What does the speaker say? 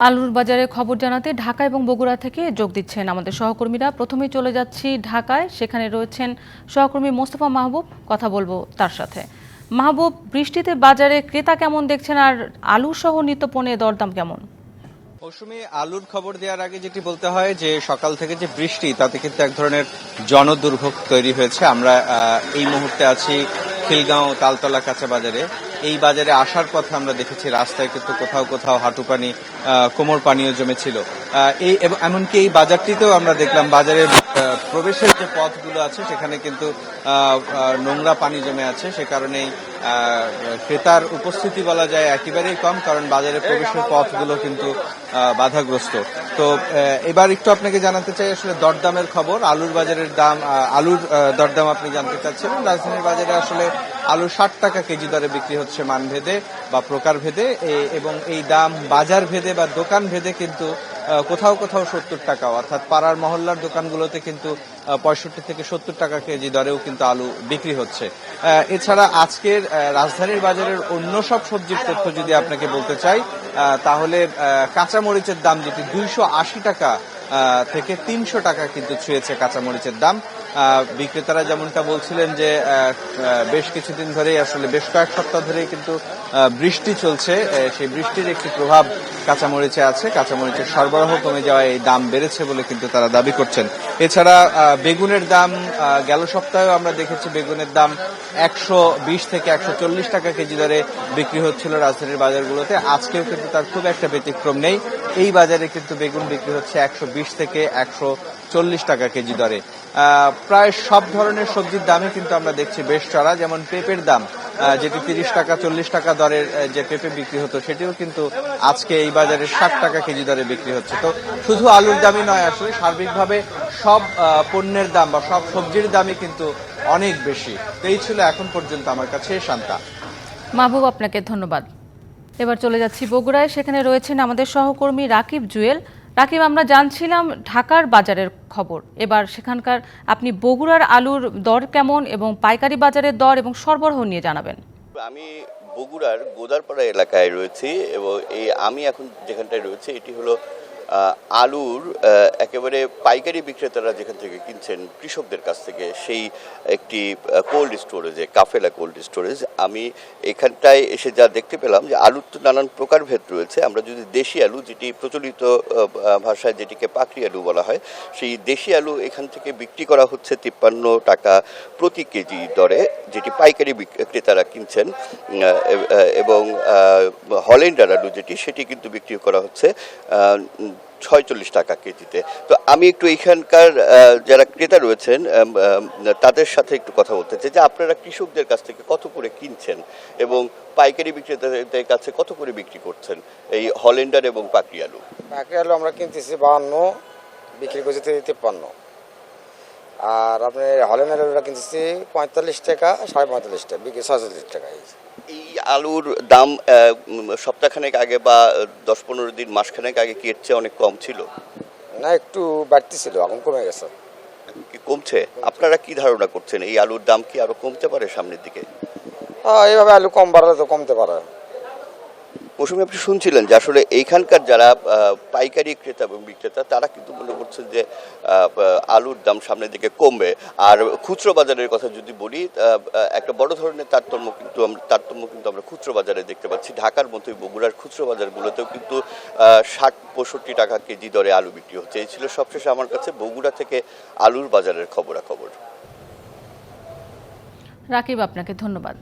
আলুর বাজারে খবর জানাতে ঢাকা এবং বগুড়া থেকে যোগ দিচ্ছেন আমাদের সহকর্মীরা। প্রথমেই চলে যাচ্ছি ঢাকায়, সেখানে রয়েছেন সহকর্মী মোস্তফা মাহবুব। কথা বলবো তার সাথে। মাহবুব, বৃষ্টিতে বাজারে ক্রেতা কেমন দেখছেন, আর আলু সহ নিত্যপণ্যের দরদাম কেমন? মৌসুমী, আলুর খবর দেওয়ার আগে যেটি বলতে হয় যে সকাল থেকে যে বৃষ্টি, তাতে কিন্তু এক ধরনের জনদুর্ভোগ তৈরি হয়েছে। আমরা এই মুহূর্তে আছি খিলগাঁও তালতলা কাঁচা বাজারে। এই বাজারে আসার পথে আমরা দেখেছি রাস্তায় কিন্তু কোথাও কোথাও হাঁটু পানি, কোমর পানিও জমেছিল। এমনকি এই বাজারটিতেও আমরা দেখলাম বাজারের প্রবেশের যে পথগুলো আছে সেখানে কিন্তু নোংরা পানি জমে আছে। সে কারণেই ক্রেতার উপস্থিতি বলা যায় একেবারেই কম, কারণ বাজারের প্রবেশের পথগুলো কিন্তু বাধাগ্রস্ত। তো এবার একটু আপনাকে জানাতে চাই আসলে দরদামের খবর। আলুর বাজারের দাম, আলুর দরদাম আপনি জানতে চাচ্ছেন। রাজধানীর বাজারে আসলে আলু 60 টাকা কেজি দরে বিক্রি হচ্ছে মানভেদে বা প্রকার ভেদে, এবং এই দাম বাজার ভেদে বা দোকান ভেদে কিন্তু কোথাও কোথাও 70 টাকা, অর্থাৎ পাড়ার মহল্লার দোকানগুলোতে কিন্তু 65 থেকে 70 টাকা কেজি দরেও কিন্তু আলু বিক্রি হচ্ছে। এছাড়া আজকের রাজধানীর বাজারের অন্য সব সবজির তথ্য যদি আপনাকে বলতে চাই, তাহলে কাঁচামরিচের দাম যেটি 280 টাকা থেকে 300 টাকা কিন্তু ছুঁয়েছে কাঁচামরিচের দাম। বিক্রেতারা যেমনটা বলছিলেন যে বেশ কিছুদিন ধরেই, আসলে বেশ কয়েক সপ্তাহ ধরেই কিন্তু বৃষ্টি চলছে। সেই বৃষ্টির একটি প্রভাব কাঁচামরিচে আছে। কাঁচামরিচের সরবরাহ কমে যাওয়ায় এই দাম বেড়েছে বলে কিন্তু তারা দাবি করছেন। এছাড়া বেগুনের দাম, গেল সপ্তাহেও আমরা দেখেছি বেগুনের দাম 120 থেকে 140 টাকা কেজি দরে বিক্রি হচ্ছিল রাজধানীর বাজারগুলোতে। আজকেও কিন্তু তার খুব একটা ব্যতিক্রম নেই। এই বাজারে কিন্তু বেগুন বিক্রি হচ্ছে 120 থেকে 140 টাকা কেজি দরে। প্রায় সব ধরনের সবজির দামই কিন্তু আমরা দেখছি বেশ চড়া। যেমন পেঁপের দাম, যেটি 30 টাকা 40 টাকা দরের যে পেঁপে বিক্রি হতো, সেটিও কিন্তু আজকে এই বাজারে 60 টাকা কেজি দরে বিক্রি হচ্ছে। তো শুধু আলুর দামই নয়, আসলে সার্বিকভাবে সব পণ্যের দাম বা সব সবজির দামই কিন্তু অনেক বেশি। তো এই ছিল এখন পর্যন্ত আমার কাছে শান্তা। মাহবুব, আপনাকে ধন্যবাদ। এবার চলে যাচ্ছি বগুড়ায়, সেখানে রয়েছেন আমাদের সহকর্মী রাকিব জুয়েল। রাকিব, আমরা জানছিলাম ঢাকার বাজারের খবর, এবার সেখানকার আপনি বগুড়ার আলুর দর কেমন এবং পাইকারি বাজারের দর এবং সরবরাহ নিয়ে জানাবেন। আমি বগুড়ার গোদারপাড়া এলাকায় রয়েছি, এবং আমি এখন যেখানটায় রয়েছে এটি হলো আলুর একেবারে পাইকারি বিক্রেতারা যেখান থেকে কিনছেন কৃষকদের কাছ থেকে, সেই একটি কোল্ড স্টোরেজে, কাফেলা কোল্ড স্টোরেজ। আমি এখানটায় এসে যা দেখতে পেলাম যে আলুর তো নানান প্রকারভেদ রয়েছে। আমরা যদি দেশি আলু, যেটি প্রচলিত ভাষায় যেটিকে পাকড়ি আলু বলা হয়, সেই দেশি আলু এখান থেকে বিক্রি করা হচ্ছে 53 টাকা প্রতি কেজি দরে, যেটি পাইকারি ক্রেতারা কিনছেন। এবং হল্যান্ডার আলু যেটি, সেটি কিন্তু বিক্রি করা হচ্ছে 46 টাকা কেজিতে। তো আমি একটু এখানকার যারা ক্রেতা রয়েছেন তাদের সাথে একটু কথা বলতে চাই যে আপনারা কৃষকদের কাছ থেকে কত করে কিনছেন এবং পাইকারি বিক্রেতাদের কাছে কত করে বিক্রি করছেন এই হল্যান্ডার এবং পাকড়ি আলু? পাকড়ি আলু আমরা কিনতেছি 52, বিক্রি করছি 53। আর আপনি হল্যান্ডার আলুটা কিনতেছি 45 টাকা, 45.5 টাকা, বিক্রি 46 টাকা। এই আলুর দাম সপ্তাহখানেক আগে বা 10-15 দিন, মাসখানেক আগে কি এর চেয়ে অনেক কম ছিল? না, একটু বাড়তি ছিল, এখন কমে গেছে। কি কমছে? আপনারা কি ধারণা করছেন, এই আলুর দাম কি আরো কমতে পারে সামনের দিকে? এইভাবে আলু কম বাড়লে তো কমতে পারে। মৌসুমী, আপনি শুনছিলেন যে আসলে এইখানকার যারা পাইকারি ক্রেতা এবং বিক্রেতা, তারা কিন্তু মনে করছেন যে আলুর দাম সামনের দিকে কমবে। আর খুচরো বাজারের কথা যদি বলি, একটা বড় ধরনের তারতম্য কিন্তু আমরা খুচরো বাজারে দেখতে পাচ্ছি। ঢাকার মতোই বগুড়ার খুচরো বাজারগুলোতেও কিন্তু 60-65 টাকা কেজি দরে আলু বিক্রি হচ্ছে। এই ছিল সবশেষে আমার কাছে বগুড়া থেকে আলুর বাজারের খবরাখবর। রাকিব, আপনাকে ধন্যবাদ।